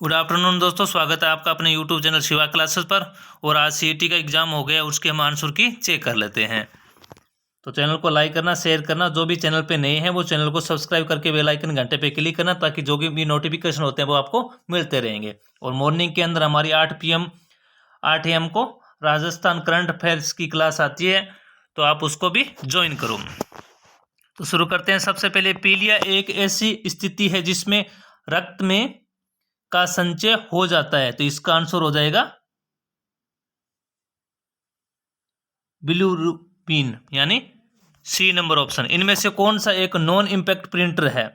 Good afternoon दोस्तों, स्वागत है आपका अपने यूट्यूब चैनल शिवा क्लासेस पर। और आज सीईटी का एग्जाम हो गया, उसके हम आंसर की चेक कर लेते हैं। तो चैनल को लाइक करना, शेयर करना, जो भी चैनल पे नए हैं वो चैनल को सब्सक्राइब करके बेल आइकन घंटे पे क्लिक करना, ताकि जो भी नोटिफिकेशन होते हैं वो आपको मिलते रहेंगे। और मॉर्निंग के अंदर हमारी 8 AM को राजस्थान करंट अफेयर्स की क्लास आती है, तो आप उसको भी ज्वाइन करो। तो शुरू करते हैं। सबसे पहले, पीलिया एक ऐसी स्थिति है जिसमें रक्त में का संचय हो जाता है, तो इसका आंसर हो जाएगा बिलिरुबिन, यानी सी नंबर ऑप्शन। इनमें से कौन सा एक नॉन इंपैक्ट प्रिंटर है?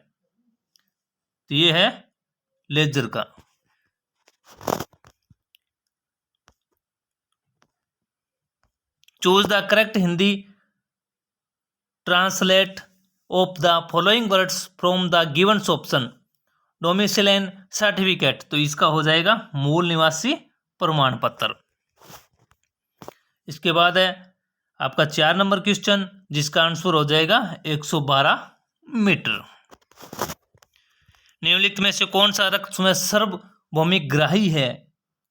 तो ये है लेजर का। Choose the correct Hindi translate of the following words from the given option. Domicilian certificate, तो इसका हो जाएगा मूल निवासी प्रमाण पत्र। इसके बाद है आपका 4 नंबर क्वेश्चन, जिसका आंसर हो जाएगा 112 मीटर। निम्नलिखित में से कौन सा रक्त में सार्वभौमिकग्राही है?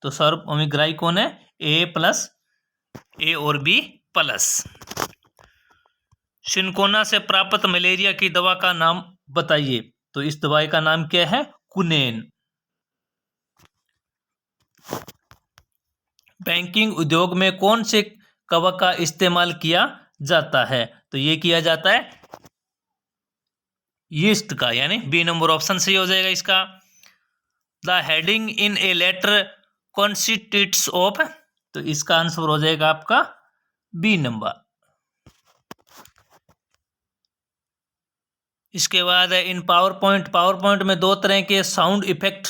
तो सार्वभौमिकग्राही कौन है? ए और B+। सिनकोना से प्राप्त मलेरिया की दवा का नाम बताइए। तो इस दवाई का नाम क्या है? कुनेन। बैंकिंग उद्योग में कौन से कवक का इस्तेमाल किया जाता है? तो ये किया जाता है यीस्ट का, यानी B नंबर ऑप्शन सही हो जाएगा इसका। The heading in a letter constitutes of, तो इसका आंसर हो जाएगा आपका B नंबर। इसके बाद है इन पावर पॉइंट में 2 तरह के साउंड इफेक्ट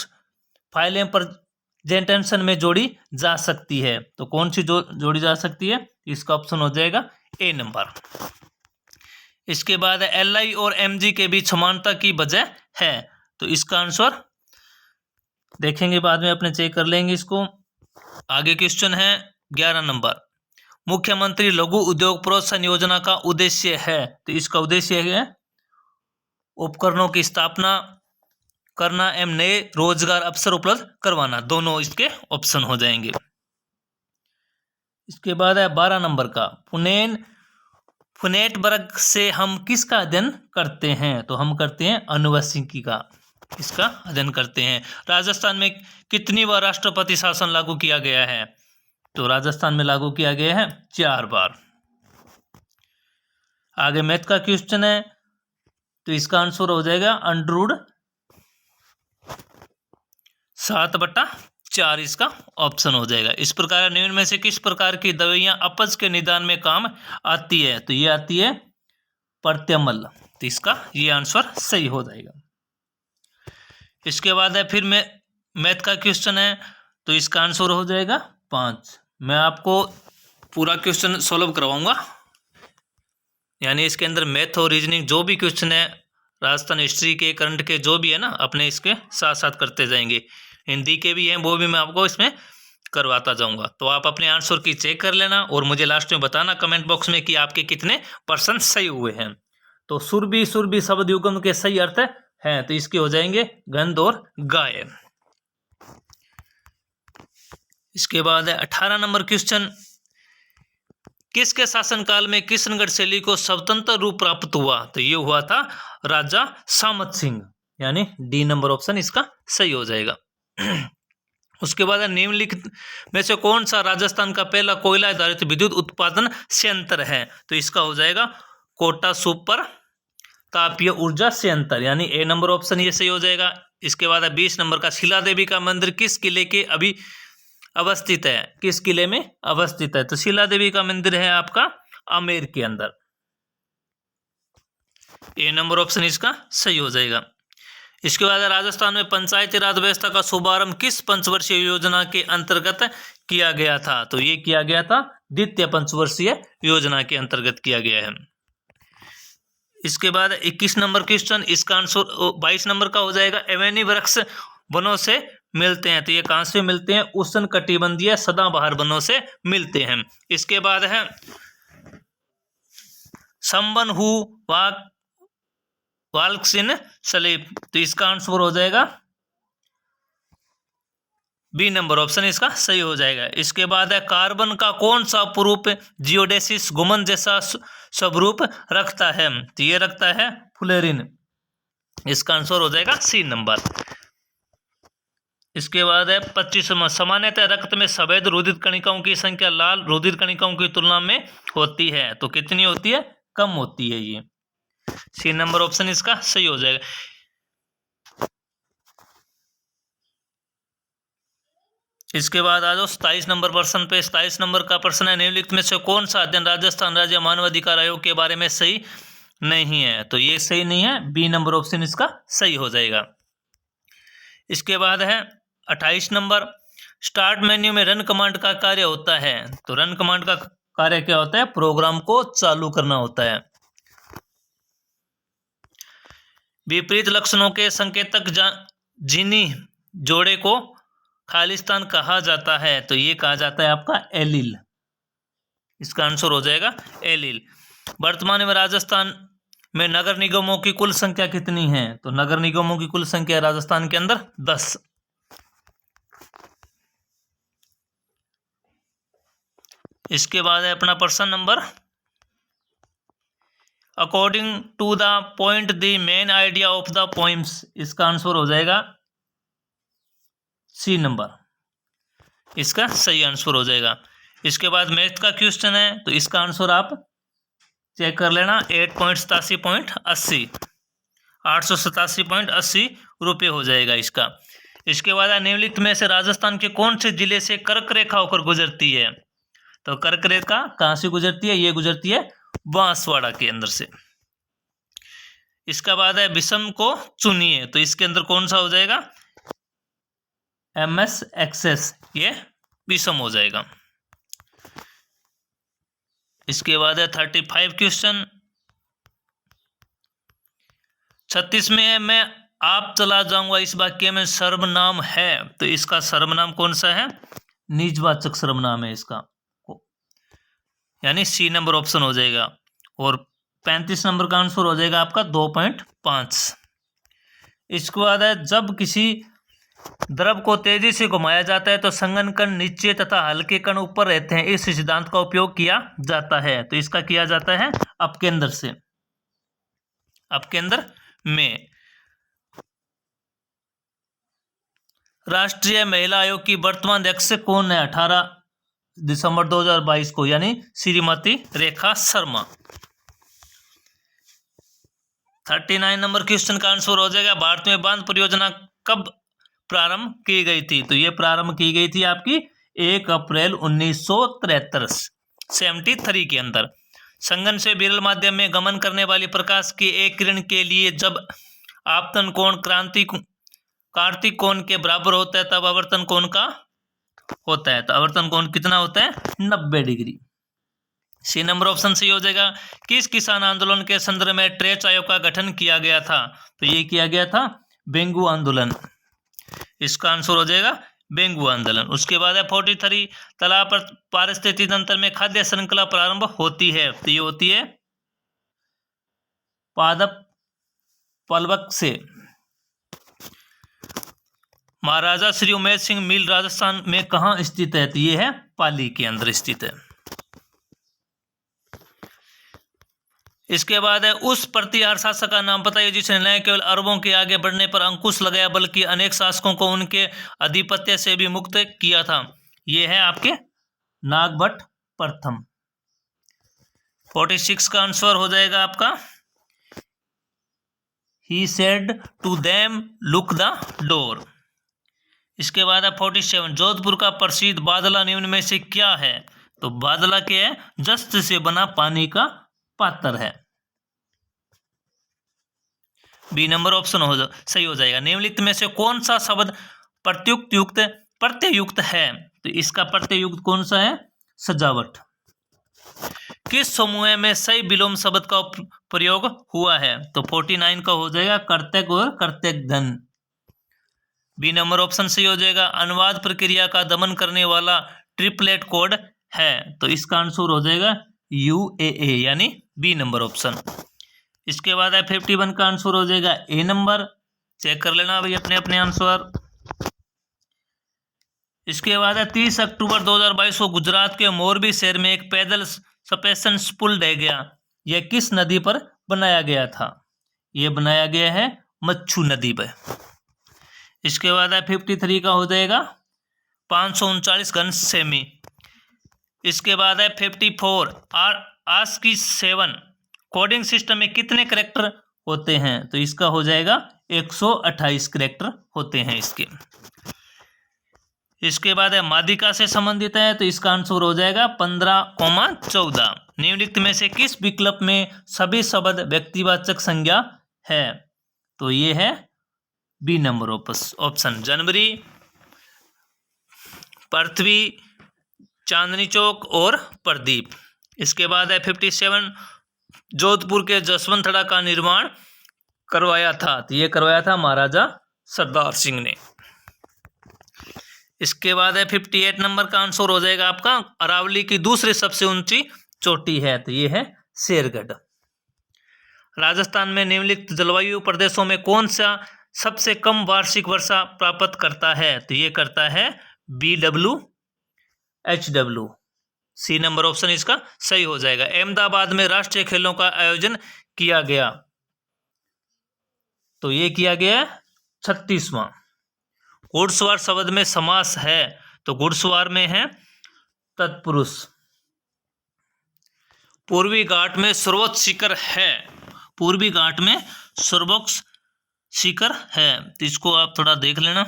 फाइलें प्रेजेंटेशन में जोड़ी जा सकती है। तो कौन सी जोड़ी जा सकती है? इसका ऑप्शन हो जाएगा A नंबर। इसके बाद LI और MG के बीच समानता की वजह है। तो इसका आंसर देखेंगे बाद में, अपने चेक कर लेंगे इसको। आगे क्वेश्चन है 11 नंबर। मुख्यमंत्री लघु उद्योग प्रोत्साहन योजना का उद्देश्य है। तो इसका उद्देश्य है उपकरणों की स्थापना करना एवं नए रोजगार अवसर उपलब्ध करवाना। दोनों इसके ऑप्शन हो जाएंगे। इसके बाद है 12 नंबर का, पुनेट वर्ग से हम किसका अध्ययन करते हैं? तो हम करते हैं आनुवंशिकी का, इसका अध्ययन करते हैं। राजस्थान में कितनी बार राष्ट्रपति शासन लागू किया गया है? तो राजस्थान में लागू किया गया है 4 बार। आगे मैथ का क्वेश्चन है, तो इसका आंसर हो जाएगा √7/4, इसका ऑप्शन हो जाएगा। इस प्रकार निम्न में से किस प्रकार की दवाइयां अपच के निदान में काम आती है? तो ये आती है प्रत्यमल, तो इसका ये आंसर सही हो जाएगा। इसके बाद है फिर मैथ का क्वेश्चन है, तो इसका आंसर हो जाएगा 5। मैं आपको पूरा क्वेश्चन सॉल्व करवाऊंगा, यानी इसके अंदर मैथ और रीजनिंग जो भी क्वेश्चन है, राजस्थान हिस्ट्री के, करंट के जो भी है ना, अपने इसके साथ साथ करते जाएंगे। हिंदी के भी हैं, वो भी मैं आपको इसमें करवाता जाऊंगा। तो आप अपने आंसर की चेक कर लेना और मुझे लास्ट में बताना कमेंट बॉक्स में कि आपके कितने % सही हुए हैं। तो सुरभि शब्द युग्म के सही अर्थ हैं, तो इसके हो जाएंगे गंध और गाय। इसके बाद है 18 नंबर क्वेश्चन, किसके शासनकाल में किशनगढ़ शैली को स्वतंत्र रूप प्राप्त हुआ? तो ये हुआ था राजा सामत सिंह, यानी D नंबर ऑप्शन इसका सही हो जाएगा। उसके बाद निम्नलिखित में से कौन सा राजस्थान का पहला कोयला आधारित विद्युत उत्पादन संयंत्र है? तो इसका हो जाएगा कोटा सुपर तापीय ऊर्जा संयंत्र, यानी A नंबर ऑप्शन ये सही हो जाएगा। इसके बाद 20 नंबर का, शिला देवी का मंदिर किस किले के अभी अवस्थित है? किस किले में अवस्थित है? तो शिला देवी का मंदिर है आपका आमेर के अंदर। A नंबर ऑप्शन इसका सही हो जाएगा। इसके बाद राजस्थान में पंचायती राज व्यवस्था का शुभारंभ किस पंचवर्षीय योजना के अंतर्गत किया गया था? तो ये किया गया था द्वितीय पंचवर्षीय योजना के अंतर्गत किया गया है। इसके बाद 21 नंबर क्वेश्चन, इसका आंसर 22 नंबर का हो जाएगा। एवेनी वृक्ष वनों से मिलते हैं, तो ये कहां से मिलते हैं? उष्ण कटिबंधीय सदाबहार वनों से मिलते हैं। इसके बाद है संबन हु वाल्क्सिन सलीब, तो इसका आंसर हो जाएगा बी नंबर ऑप्शन इसका सही हो जाएगा। इसके बाद है कार्बन का कौन सा उपरूप जियोडेसिस गुमन जैसा स्वरूप रखता है? तो ये रखता है फ्लोरीन। इसका आंसर हो जाएगा सी नंबर। इसके बाद है 25वां, सामान्यतः रक्त में सफेद रुधिर कणिकाओं की संख्या लाल रुधिर कणिकाओं की तुलना में होती है, तो कितनी होती है? कम होती है। ये सी नंबर ऑप्शन इसका सही हो जाएगा। इसके बाद आ जाओ 27 नंबर प्रश्न पे। 27 नंबर का प्रश्न है, निम्नलिखित में से कौन सा अध्ययन राजस्थान राज्य मानवाधिकार आयोग के बारे में सही नहीं है? तो ये सही नहीं है, बी नंबर ऑप्शन इसका सही हो जाएगा। इसके बाद है 28 नंबर, स्टार्ट मेन्यू में रन कमांड का कार्य होता है। तो रन कमांड का कार्य क्या होता है? प्रोग्राम को चालू करना होता है। विपरीत लक्षणों के संकेतक जिनी जोड़े को खालिस्तान कहा जाता है? तो ये कहा जाता है आपका एलील। इसका आंसर हो जाएगा एलील। वर्तमान में राजस्थान में नगर निगमों की कुल संख्या कितनी है? तो नगर निगमों की कुल संख्या राजस्थान के अंदर 10। इसके बाद है अपना प्रश्न number, according to the point the main idea of the poems. इसका आंसर हो जाएगा सी नंबर, इसका सही आंसर हो जाएगा। इसके बाद मैथ का क्वेश्चन है, तो इसका आंसर आप चेक कर लेना, 8.87.80 887.80 रुपये हो जाएगा इसका। इसके बाद निम्नलिखित में से राजस्थान के कौन से जिले से कर्क रेखा होकर गुजरती है? तो कर्क रेखा कहाँ से गुजरती है? ये गुजरती है बांसवाड़ा के अंदर से। इसका बाद है विषम को चुनिए, तो इसके अंदर कौन सा हो जाएगा? MS एक्सेस, ये विषम हो जाएगा। इसके बाद है 35 क्वेश्चन। 36 में है, मैं आप चला जाऊंगा इस वाक्य में सर्वनाम है। तो इसका सर्वनाम कौन सा है? निजवाचक सर्वनाम है इसका, यानी सी नंबर ऑप्शन हो जाएगा। और 35 नंबर का आंसर हो जाएगा आपका 2.5। इसके बाद है, जब किसी द्रव को तेजी से घुमाया जाता है तो संघन कण नीचे तथा हल्के कण ऊपर रहते हैं, इस सिद्धांत का उपयोग किया जाता है। तो इसका किया जाता है अपकेंद्र से, अपकेंद्र में। राष्ट्रीय महिला आयोग की वर्तमान अध्यक्ष कौन है? 18 दिसंबर 2022 को, यानी श्रीमती रेखा शर्मा। 39 नंबर क्वेश्चन का आंसर हो जाएगा, भारत में बांध परियोजना कब प्रारंभ की गई थी? तो ये प्रारंभ की गई थी आपकी 1 अप्रैल 1973 के अंदर। संघन से विरल माध्यम में गमन करने वाली प्रकाश की एक किरण के लिए जब आपतन कोण कार्तिक कोण के बराबर होता है तब आवर्तन कोण का होता है। तो आवर्तन कोण कितना होता है? 90 डिग्री। सी नंबर ऑप्शन सही हो जाएगा। किस किसान आंदोलन के संदर्भ में ट्रेच आयोग का गठन किया गया था? तो ये किया गया था बेंगू आंदोलन। इसका आंसर हो जाएगा बेंगू आंदोलन। उसके बाद है 43, तालाब पर पारिस्थितिकी तंत्र में खाद्य श्रृंखला प्रारंभ होती है। तो ये होती है पादप पलवक से। महाराजा श्री उमेश सिंह मिल राजस्थान में कहाँ स्थित है? तो ये है पाली के अंदर स्थित है। इसके बाद है, उस प्रतिहार शासक का नाम बताइए जिसने न केवल अरबों के आगे बढ़ने पर अंकुश लगाया बल्कि अनेक शासकों को उनके आधिपत्य से भी मुक्त किया था। ये है आपके नागभट्ट प्रथम। 46 का आंसर हो जाएगा आपका, he said to them look the door. इसके बाद है 47, जोधपुर का प्रसिद्ध बादला निम्न में से क्या है? तो बादला क्या है? जस्त से बना पानी का पात्र है। बी नंबर ऑप्शन सही हो जाएगा। निम्नलिखित में से कौन सा शब्द प्रत्ययुक्त है? तो इसका प्रत्ययुक्त कौन सा है? सजावट। किस समूह में सही विलोम शब्द का प्रयोग हुआ है? तो 49 का हो जाएगा कर्तक और कर्तक धन। बी नंबर ऑप्शन सही हो जाएगा। अनुवाद प्रक्रिया का दमन करने वाला ट्रिपलेट कोड है। तो इसका आंसर हो जाएगा UAA, यानी बी नंबर ऑप्शन। इसके बाद है 51 का आंसर हो जाएगा ए नंबर। चेक कर लेना भाई अपने अपने आंसर। इसके बाद है 30 अक्टूबर 2022 को गुजरात के मोरबी शहर में एक पैदल सस्पेंशन पुल ढह गया। यह किस नदी पर बनाया गया था? यह बनाया गया है मच्छू नदी पर। इसके बाद है 53 का हो जाएगा 539 घन सेमी। इसके बाद है 54 ASCII 7 कोडिंग सिस्टम में कितने कैरेक्टर होते हैं? तो इसका हो जाएगा 128 कैरेक्टर होते हैं इसके। इसके बाद है माध्यिका से संबंधित है, तो इसका आंसर हो जाएगा 15,14। निम्नलिखित में से किस विकल्प में सभी शब्द व्यक्तिवाचक संज्ञा है? तो ये है बी नंबर ऑप्शन। जनवरी, पृथ्वी, चांदनी चौक और प्रदीप। इसके बाद है 57 जोधपुर के जसवंतड़ा का निर्माण करवाया था? तो ये करवाया था महाराजा सरदार सिंह ने। इसके बाद है 58 नंबर का आंसर हो जाएगा आपका अरावली की दूसरी सबसे ऊंची चोटी है, तो ये है शेरगढ़। राजस्थान में निम्नलिखित जलवायु प्रदेशों में कौन सा सबसे कम वार्षिक वर्षा प्राप्त करता है? तो ये करता है BWHW। सी नंबर ऑप्शन इसका सही हो जाएगा। अहमदाबाद में राष्ट्रीय खेलों का आयोजन किया गया, तो ये किया गया 36वां। घुड़सवार शब्द में समास है, तो घुड़सवार में है तत्पुरुष। पूर्वी घाट में सर्वोच्च शिखर है, पूर्वी घाट में सर्वोच्च शिखर है, तो इसको आप थोड़ा देख लेना।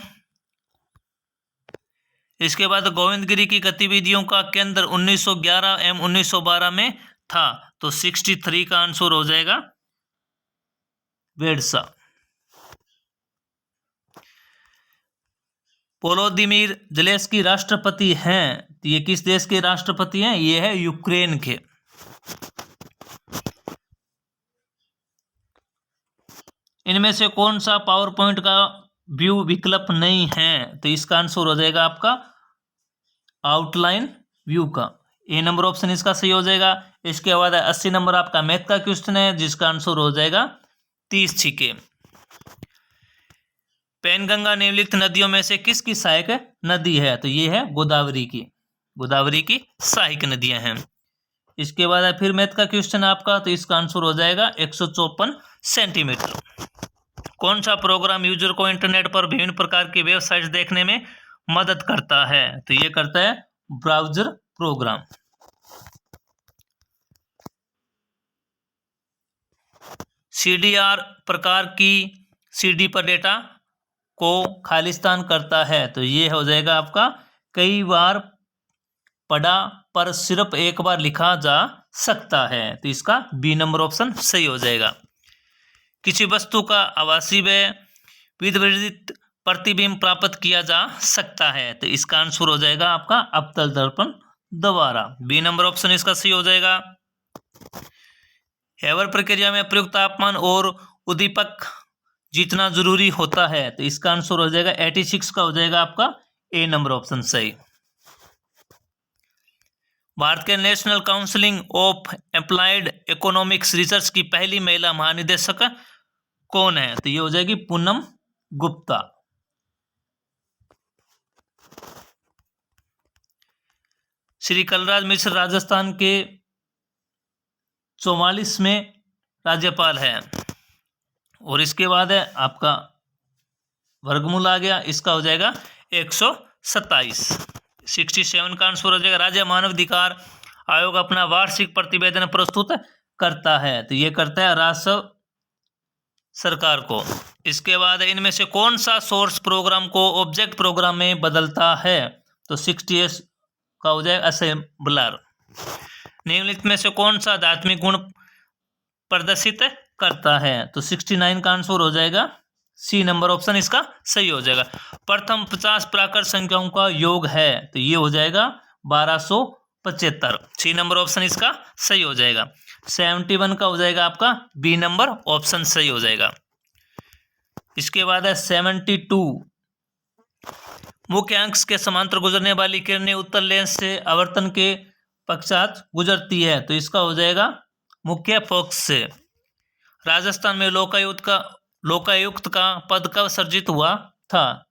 इसके बाद गोविंदगिरी की गतिविधियों का केंद्र 1911 एवं 1912 में था, तो 63 का आंसर हो जाएगा वेडसा। वोलोदिमीर ज़ेलेंस्की राष्ट्रपति हैं, तो ये किस देश के राष्ट्रपति हैं? ये है यूक्रेन के। इनमें से कौन सा पावर पॉइंट का व्यू विकल्प नहीं है? तो इसका आंसर हो जाएगा आपका आउटलाइन व्यू का। ए नंबर ऑप्शन इसका सही हो जाएगा। इसके बाद 80 नंबर आपका मैथ का क्वेश्चन है, जिसका आंसर हो जाएगा 30 छीके। पैनगंगा निम्नलिखित नदियों में से किसकी सहायक नदी है? तो ये है गोदावरी की, गोदावरी की सहायक नदियां हैं। इसके बाद फिर मैथ का क्वेश्चन आपका, तो इसका आंसर हो जाएगा 154 सेंटीमीटर। कौन सा प्रोग्राम यूजर को इंटरनेट पर विभिन्न प्रकार की वेबसाइट्स देखने में मदद करता है? तो ये करता है ब्राउजर प्रोग्राम। CDR प्रकार की CD पर डेटा को खालिस्तान करता है, तो ये हो जाएगा आपका कई बार पढ़ा पर सिर्फ एक बार लिखा जा सकता है, तो इसका बी नंबर ऑप्शन सही हो जाएगा। किसी वस्तु का आभासी व विवर्धित प्रतिबिंब प्राप्त किया जा सकता है, तो इसका आंसर हो जाएगा आपका अवतल दर्पण द्वारा। बी नंबर ऑप्शन इसका सही हो जाएगा। हैवर प्रक्रिया में प्रयुक्त तापमान और उद्दीपक जितना जरूरी होता है, तो इसका आंसर हो जाएगा 86 का हो जाएगा आपका ए नंबर ऑप्शन सही। भारत के national counselling of applied economics research की पहली महिला महानिदेशक कौन है? तो ये हो जाएगी पूनम गुप्ता। श्री कलराज मिश्र राजस्थान के 44वें राज्यपाल है। और इसके बाद है आपका वर्गमूल आ गया, इसका हो जाएगा 127। 67 का आंसर हो जाएगा। राज्य मानवाधिकार आयोग अपना वार्षिक प्रतिवेदन प्रस्तुत करता है, तो ये करता है राजस्व सरकार को। इसके बाद इनमें से कौन सा सोर्स प्रोग्राम को ऑब्जेक्ट प्रोग्राम में बदलता है? तो 68 का हो जाएगा असेंबलर। निम्नलिखित में से कौन सा आध्यात्मिक गुण प्रदर्शित करता है? तो 69 का आंसर हो जाएगा सी नंबर ऑप्शन इसका सही हो जाएगा। प्रथम 50 प्राकृत संख्याओं का योग है, तो ये हो जाएगा 1275। सी नंबर ऑप्शन इसका सही हो जाएगा। 71 का हो जाएगा आपका बी नंबर ऑप्शन सही हो जाएगा। इसके बाद है 72 मुख्य अक्ष के समांतर गुजरने वाली किरणें उत्तर लेंस से आवर्तन के पश्चात गुजरती है, तो इसका हो जाएगा मुख्य फोकस से। राजस्थान में लोकायुक्त का पद कब सर्जित हुआ था?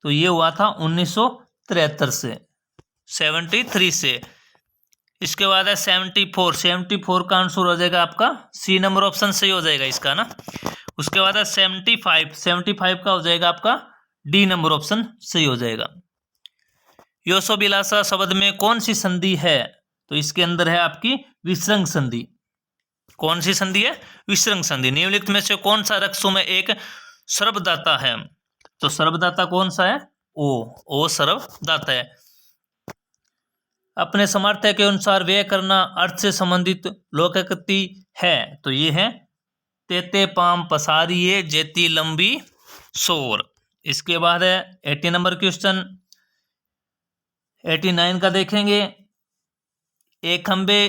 तो ये हुआ था 1973 से, 73 से। इसके बाद है 74 का आंसर हो जाएगा आपका सी नंबर ऑप्शन सही हो जाएगा इसका ना। उसके बाद है 75 का हो जाएगा आपका डी नंबर ऑप्शन सही हो जाएगा। योशोभिलाषा शब्द में कौन सी संधि है? तो इसके अंदर है आपकी विसर्ग संधि। कौन सी संधि है? विसर्ग संधि। निम्नलिखित में से कौन सा रक्षों में एक सर्वदाता है? तो सर्वदाता कौन सा है? ओ सर्वदाता है। अपने सामर्थ्य के अनुसार व्यय करना अर्थ से संबंधित लोकोक्ति है, तो ये है तेते पाम पसारिये जेती लंबी सोर। इसके बाद है 80 नंबर क्वेश्चन। 89 का देखेंगे। एक खंबे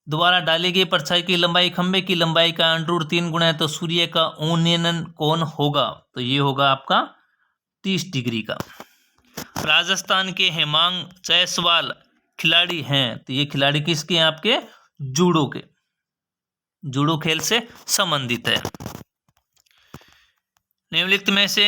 द्वारा डाली गई परछाई की लंबाई खंबे की लंबाई का √3 गुना है, तो सूर्य का उन्नयन कोण होगा, तो ये होगा आपका 30 डिग्री का। राजस्थान के हेमांग जायसवाल खिलाड़ी हैं, तो ये खिलाड़ी किसके हैं? आपके जूडो के, जूडो खेल से संबंधित है। निम्नलिखित में से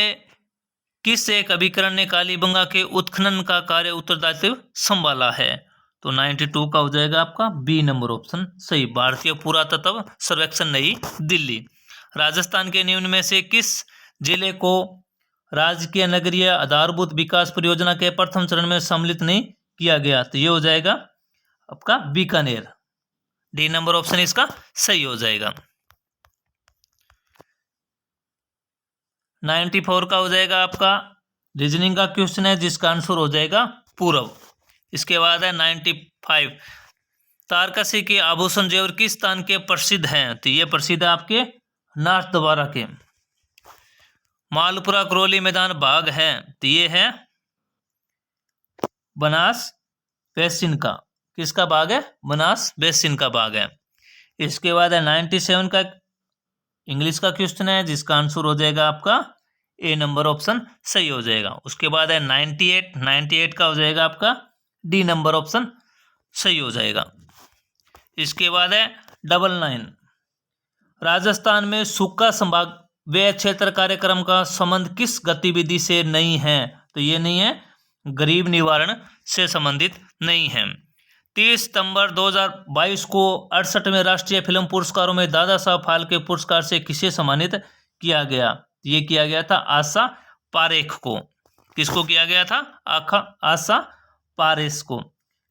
किस एक अभिकरण ने कालीबंगा के उत्खनन का कार्य उत्तरदायित्व संभाला है? तो 92 का हो जाएगा आपका बी नंबर ऑप्शन सही, भारतीय पुरातत्व सर्वेक्षण नई दिल्ली। राजस्थान के निम्न में से किस जिले को राजकीय नगरीय आधारभूत विकास परियोजना के प्रथम चरण में सम्मिलित नहीं किया गया? तो ये हो जाएगा आपका बीकानेर, डी नंबर ऑप्शन इसका सही हो जाएगा। 94 का हो जाएगा आपका रीजनिंग का क्वेश्चन है, जिसका आंसर हो जाएगा पूर्व। इसके बाद है 95, तारकसी के आभूषण जेवर किस स्थान के प्रसिद्ध हैं? तो ये प्रसिद्ध है आपके नाथद्वारा के। मालपुरा करौली मैदान बाग है, तो ये है बनास बेसिन का। किसका बाग है? बनास बेसिन का बाग है। इसके बाद है 97 का इंग्लिश का क्वेश्चन है, जिसका आंसर हो जाएगा आपका ए नंबर ऑप्शन सही हो जाएगा। उसके बाद है 98 का हो जाएगा आपका डी नंबर ऑप्शन सही हो जाएगा। इसके बाद है 99, राजस्थान में सूखा संभाग व्यय क्षेत्र कार्यक्रम का संबंध किस गतिविधि से नहीं है? तो ये नहीं है, गरीब निवारण से संबंधित नहीं है। 30 सितंबर 2022 को 68वें राष्ट्रीय फिल्म पुरस्कारों में दादा साहब फाल्के पुरस्कार से किसे सम्मानित किया गया? ये किया गया था आशा पारेख को। किसको किया गया था? आशा पारेख को।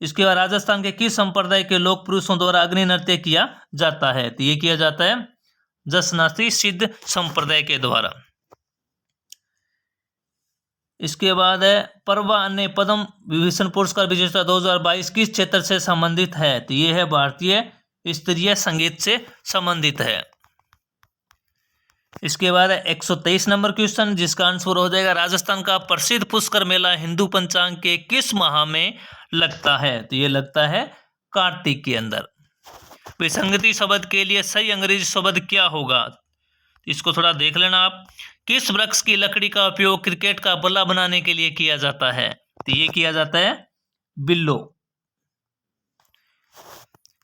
इसके बाद राजस्थान के किस संप्रदाय के लोक पुरुषों द्वारा अग्नि नृत्य किया जाता है? तो ये किया जाता है जसनासी सिद्ध संप्रदाय के द्वारा। इसके बाद है पर्वा अन्य पद्म विभूषण पुरस्कार विजेता 2022 किस क्षेत्र से संबंधित है? तो ये है भारतीय स्तरीय संगीत से संबंधित है। इसके बाद 123 नंबर क्वेश्चन, जिसका आंसर हो जाएगा राजस्थान का प्रसिद्ध पुष्कर मेला हिंदू पंचांग के किस माह में लगता है? तो ये लगता है कार्तिक के अंदर। विसंगति शब्द के लिए सही अंग्रेजी शब्द क्या होगा? इसको थोड़ा देख लेना आप। किस वृक्ष की लकड़ी का उपयोग क्रिकेट का बल्ला बनाने के लिए किया जाता है? तो ये किया जाता है बिल्लो।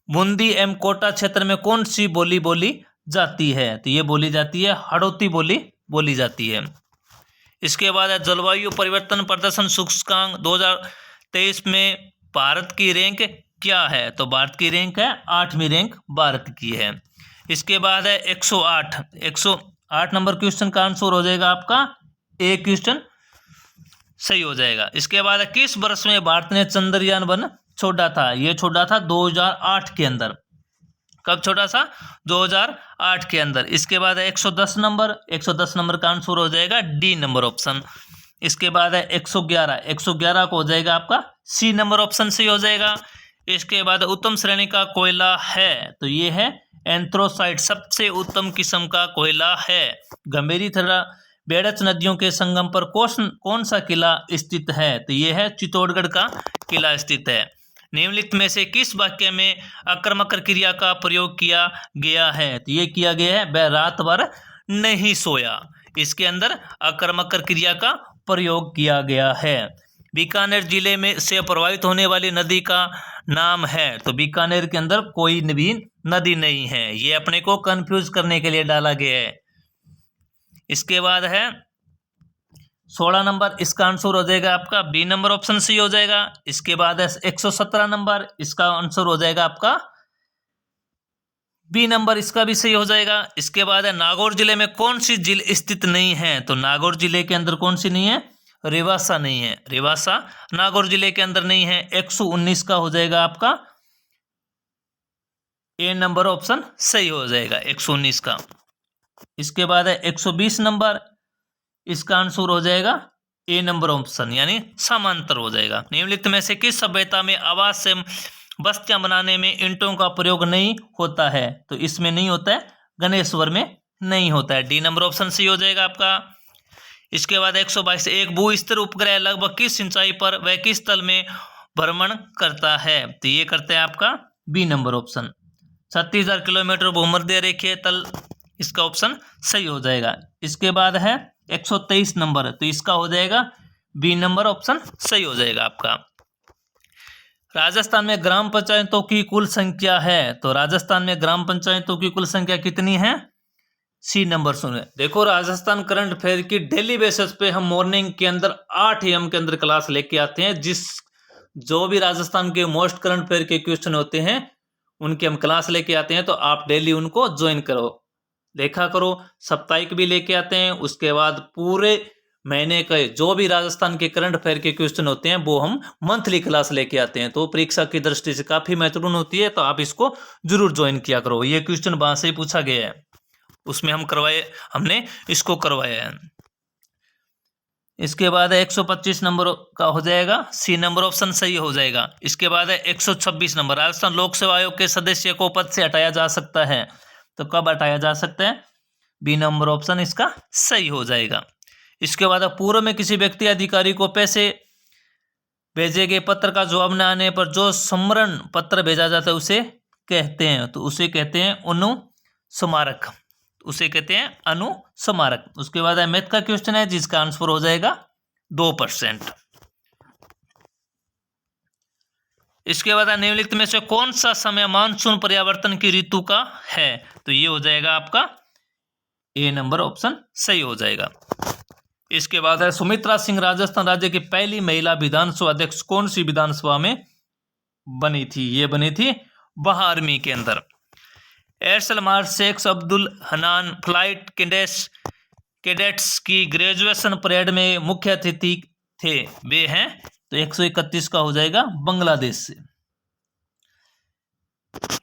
बूंदी एवं कोटा क्षेत्र में कौन सी बोली बोली जाती है? तो ये बोली जाती है हड़ौती बोली बोली जाती है। इसके बाद है जलवायु परिवर्तन प्रदर्शन सूचकांक 2023 में भारत की रैंक क्या है? तो भारत की रैंक है 8वीं रैंक भारत की है। इसके बाद है 108 नंबर क्वेश्चन का आंसर हो जाएगा आपका ए क्वेश्चन सही हो जाएगा। इसके बाद किस वर्ष में भारत ने चंद्रयान-1 छोड़ा था? ये छोड़ा था 2008 के अंदर। कब छोड़ा था? 2008 के अंदर। इसके बाद 110 नंबर का आंसर हो जाएगा डी नंबर ऑप्शन। इसके बाद है 111 को हो जाएगा आपका सी नंबर ऑप्शन सही हो जाएगा। इसके बाद उत्तम श्रेणी का कोयला है, तो ये है एंथ्रोसाइट, सबसे उत्तम किस्म का कोयला है। गंभीरी तथा बेड़च नदियों के संगम पर कौन सा किला स्थित है? तो ये है चित्तौड़गढ़ का किला स्थित है। निम्नलिखित में से किस वाक्य में आक्रामक क्रिया का प्रयोग किया गया है? तो ये किया गया है वह रात भर नहीं सोया। इसके अंदर आक्रामक क्रिया का प्रयोग किया गया है। बीकानेर जिले में से प्रवाहित होने वाली नदी का नाम है, तो बीकानेर के अंदर कोई भी नदी नहीं है। ये अपने को कंफ्यूज करने के लिए डाला गया है। इसके बाद है 16 नंबर इसका आंसर हो जाएगा आपका बी नंबर ऑप्शन सही हो जाएगा। इसके बाद है 117 नंबर, इसका आंसर हो जाएगा आपका बी नंबर, इसका भी सही हो जाएगा। इसके बाद है नागौर जिले में कौन सी झील स्थित नहीं है, तो नागौर जिले के अंदर कौन सी नहीं है, रेवासा नहीं है, रेवासा नागौर जिले के अंदर नहीं है। 119 का हो जाएगा आपका ए नंबर ऑप्शन सही हो जाएगा 119 का। इसके बाद है 120 नंबर, इसका आंसर हो जाएगा ए नंबर ऑप्शन यानी समांतर हो जाएगा। निम्नलिखित में से किस सभ्यता में आवास से बस्तियां बनाने में ईंटों का प्रयोग नहीं होता है, तो इसमें नहीं होता है, गणेश्वर में नहीं होता है, डी नंबर ऑप्शन सही हो जाएगा आपका। इसके बाद 122 एक भू स्थिर उपग्रह लगभग किस ऊंचाई पर व किस तल में भ्रमण करता है, तो ये करता है आपका बी नंबर ऑप्शन 36,000 किलोमीटर भूमध्य रेखीय तल, इसका ऑप्शन सही हो जाएगा। इसके बाद है 123 नंबर, तो इसका हो जाएगा बी नंबर ऑप्शन सही हो जाएगा आपका। राजस्थान में ग्राम पंचायतों की कुल संख्या है, तो राजस्थान में ग्राम पंचायतों की कुल संख्या कितनी है, सी नंबर सुने। देखो राजस्थान करंट अफेयर की डेली बेसिस पे हम मॉर्निंग के अंदर 8 AM के अंदर क्लास लेके आते हैं, जो भी राजस्थान के मोस्ट करंट अफेयर के क्वेश्चन होते हैं उनकी हम क्लास लेके आते हैं, तो आप डेली उनको ज्वाइन करो, देखा करो। साप्ताहिक भी लेके आते हैं, उसके बाद पूरे महीने के जो भी राजस्थान के करंट अफेयर के क्वेश्चन होते हैं वो हम मंथली क्लास लेके आते हैं, तो परीक्षा की दृष्टि से काफी महत्वपूर्ण होती है, तो आप इसको जरूर ज्वाइन किया करो। ये क्वेश्चन वहां से ही पूछा गया है, उसमें हमने इसको करवाया है। इसके बाद 125 नंबर का हो जाएगा सी नंबर ऑप्शन सही हो जाएगा। इसके बाद 126 नंबर, राजस्थान लोक सेवा आयोग के सदस्य को पद से हटाया जा सकता है, तो कब हटाया जा सकता है, बी नंबर ऑप्शन इसका सही हो जाएगा। इसके बाद पूर्व में किसी व्यक्ति अधिकारी को पैसे भेजे गए पत्र का जवाब न आने पर जो स्मरण पत्र भेजा जाता है उसे कहते हैं, तो उसे कहते हैं अनुस्मारक, उसे कहते हैं अनुस्मारक। उसके बाद मैथ का क्वेश्चन है जिसका आंसर हो जाएगा 2%। इसके बाद निम्नलिखित में से कौन सा समय मानसून परिवर्तन की ऋतु का है, तो ये हो जाएगा आपका ए नंबर ऑप्शन सही हो जाएगा। इसके बाद है सुमित्रा सिंह राजस्थान राज्य की पहली महिला विधानसभा अध्यक्ष कौन सी विधानसभा में बनी थी, ये बनी थी 12वीं के अंदर। एयरसेल मार्च शेख अब्दुल हनान फ्लाइट कैडेट्स की ग्रेजुएशन परेड में मुख्य अतिथि थे, वे हैं, तो 131 का हो जाएगा बांग्लादेश से।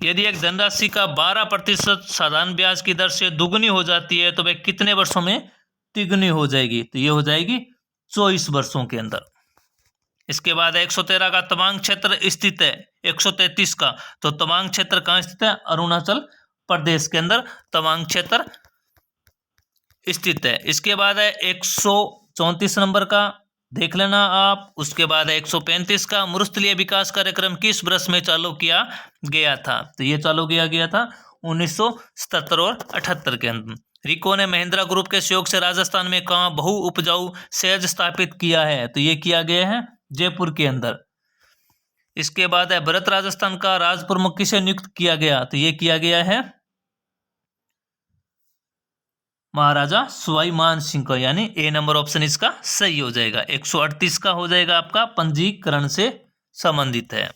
यदि एक धनराशि का 12% साधारण ब्याज की दर से दुगुनी हो जाती है तो वह कितने वर्षों में तिगुनी हो जाएगी, तो ये हो जाएगी 24 वर्षों के अंदर। इसके बाद 113 का तवांग क्षेत्र स्थित है, 133 का, तो तवांग क्षेत्र कहाँ स्थित है, अरुणाचल प्रदेश के अंदर तवांग क्षेत्र स्थित है। इसके बाद है 134 नंबर का देख लेना आप। उसके बाद 135 का मरुस्थलीय विकास कार्यक्रम किस वर्ष में चालू किया गया था, तो ये चालू किया गया था 1977 और 78 के अंदर। रिको ने महिंद्रा ग्रुप के सहयोग से राजस्थान में कहाँ बहु उपजाऊ सहज स्थापित किया है, तो ये किया गया है जयपुर के अंदर। इसके बाद है भरत राजस्थान का राज प्रमुख किसे नियुक्त किया गया, तो ये किया गया है महाराजा सवाई मान सिंह को, यानी ए नंबर ऑप्शन इसका सही हो जाएगा। 138 का हो जाएगा आपका पंजीकरण से संबंधित है।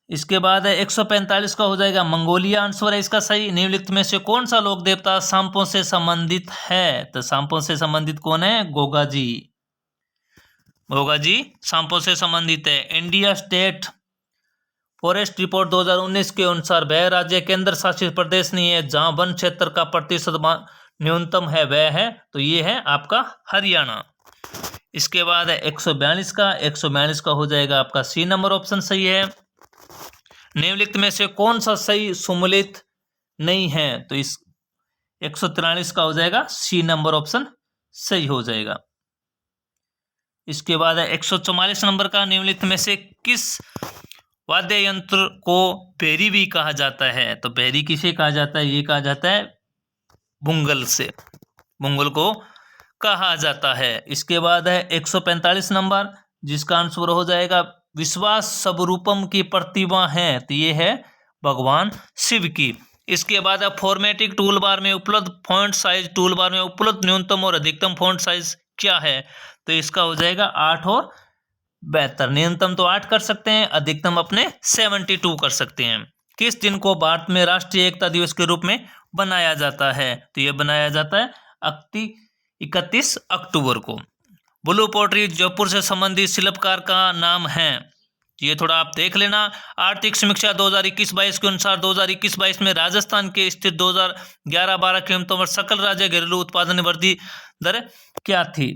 इसके बाद 145 का हो जाएगा मंगोलिया, आंसर है इसका सही। निम्नलिखित में से कौन सा लोक देवता सांपों से संबंधित है, तो सांपों से संबंधित कौन है, गोगा जी, गोगा जी सांपों से संबंधित है। इंडिया स्टेट फॉरेस्ट रिपोर्ट 2019 के अनुसार वह राज्य केंद्र शासित प्रदेश नहीं है जहां वन क्षेत्र का प्रतिशत न्यूनतम है, वह है, तो ये है आपका हरियाणा। इसके बाद 142 का, 142 का हो जाएगा आपका सी नंबर ऑप्शन सही है। निम्नलिखित में से कौन सा सही सम्मिलित नहीं है, तो इस 143 का हो जाएगा सी नंबर ऑप्शन सही हो जाएगा। इसके बाद 144 नंबर का, निम्नलिखित में से किस वाद्य यंत्र को भेरी भी कहा जाता है, तो भेरी किसे कहा जाता है, ये कहा जाता है बुंगल से, बुंगल को कहा जाता है। इसके बाद है 145 नंबर जिसका आंसर हो जाएगा विश्वास स्वरूपम की प्रतिमा है, तो ये है भगवान शिव की। इसके बाद अब फॉर्मेटिंग टूल बार में उपलब्ध फॉन्ट साइज टूल बार में उपलब्ध न्यूनतम और अधिकतम फॉन्ट साइज क्या है, तो इसका हो जाएगा 8 और 72। न्यूनतम तो 8 कर सकते हैं, अधिकतम अपने 72 कर सकते हैं। किस दिन को भारत में राष्ट्रीय एकता दिवस के रूप में बनाया जाता है, तो ये बनाया जाता है 31 अक्टूबर को। ब्लू पोट्री जयपुर से संबंधित शिल्पकार का नाम है, ये थोड़ा आप देख लेना। आर्थिक समीक्षा 2021-22 के अनुसार 2021-22 में राजस्थान के स्थित 2011-12 कीमतों पर सकल राज्य घरेलू उत्पादन वृद्धि दर क्या थी,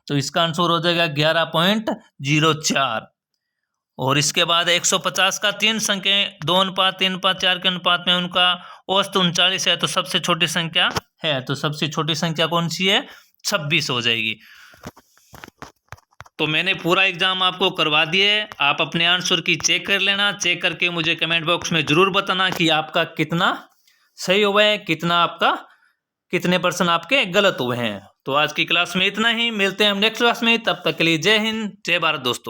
तो इसका आंसर हो जाएगा 11.04। और इसके बाद 150 का 3 संख्याएं 2 अनुपात 3 अनुपात 4 के अनुपात में उनका औसत 39 है, तो सबसे छोटी संख्या है, तो सबसे छोटी संख्या कौन सी है, 26 हो जाएगी। तो मैंने पूरा एग्जाम आपको करवा दिए, आप अपने आंसर की चेक कर लेना। चेक करके मुझे कमेंट बॉक्स में जरूर बताना कि आपका कितना सही हुआ है, कितने % आपके गलत हुए हैं। तो आज की क्लास में इतना ही, मिलते हैं हम नेक्स्ट क्लास में, तब तक के लिए जय हिंद जय भारत दोस्तों।